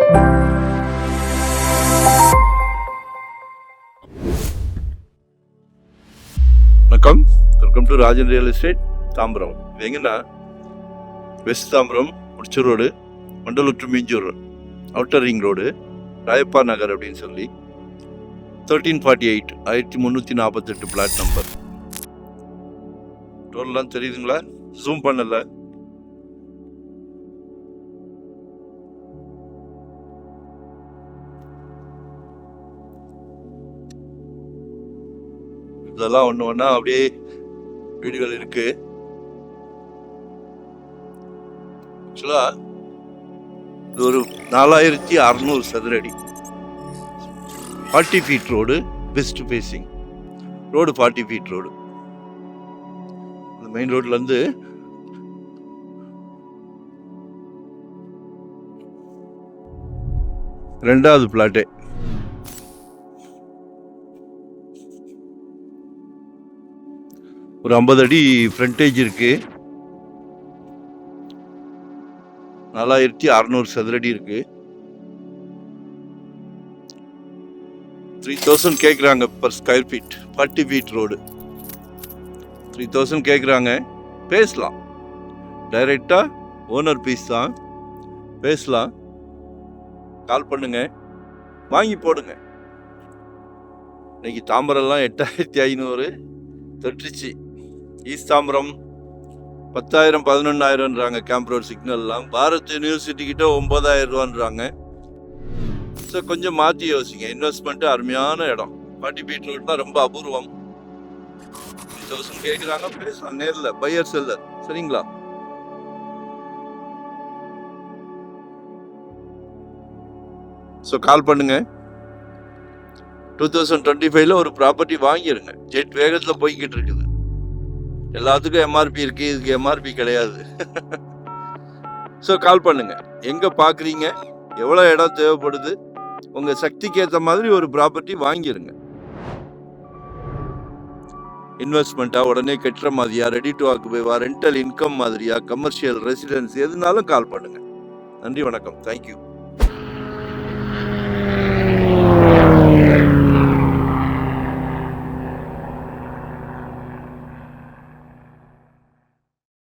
வணக்கம், welcome to Rajan real estate Tambaram. இது எங்கன்னா west Tambaram Mudichur road, Mandalur to Minjur road, outer ring road, Rayappa Nagar அப்படின்னு சொல்லி 1348 1348 பிளாட் நம்பர். டோர்லாம் தெரியுதுங்களா? ஜூம் பண்ணல. இதெல்லாம் ஒன்று ஒன்றா அப்படியே வீடுகள் இருக்கு. ஆக்சுவலா இது ஒரு 4600 சதுரடி, 40 feet road, west facing road, 40 feet road. இந்த மெயின் ரோட்ல இருந்து ரெண்டாவது பிளாட்டே. ஒரு 50 அடி ஃப்ரண்டேஜ் இருக்கு. 4600 சதுரடி இருக்கு. 3000 கேட்குறாங்க per square feet. 40 feet road 3000 கேட்குறாங்க. பேசலாம், டைரக்டா ஓனர் பீஸ் தான், பேசலாம். கால் பண்ணுங்க, வாங்கி போடுங்க. இன்னைக்கு தாம்பரம்லாம் 8500 தொட்டுச்சு. ஈஸ்ட் தாம்பரம் 10,000 11,000ன்றாங்க. கேம்ப் ரோட் சிக்னல்லாம் பாரத் யூனிவர்சிட்டி கிட்ட 9,000 ரூபான்றாங்க. ஸோ கொஞ்சம் மாற்றி யோசிங்க. இன்வெஸ்ட்மெண்ட்டு அருமையான இடம். 40 ஃபீட் ரோட்னா ரொம்ப அபூர்வம். 3000 கேட்குறாங்க, பேசலாம் நேரில். பையர் செல்லர், சரிங்களா? ஸோ கால் பண்ணுங்க. 2025 ஒரு ப்ராப்பர்ட்டி வாங்கிருங்க. ஜெட் வேகத்தில் போய்கிட்டு இருக்குது. எல்லாத்துக்கும் எம்ஆர்பி இருக்கு, இதுக்கு எம்ஆர்பி கிடையாது. ஸோ கால் பண்ணுங்க. எங்க பாக்குறீங்க, எவ்வளோ இடம் தேவைப்படுது, உங்க சக்திக்கு ஏற்ற மாதிரி ஒரு ப்ராப்பர்ட்டி வாங்கிருங்க. இன்வெஸ்ட்மெண்ட்டா, உடனே கட்டுற மாதிரியா, ரெடி டு ஆக்குபைவா, ரெண்டல் இன்கம் மாதிரியா, கமர்ஷியல், ரெசிடென்ஸ், எதுனாலும் கால் பண்ணுங்க. நன்றி, வணக்கம், தேங்க்யூ.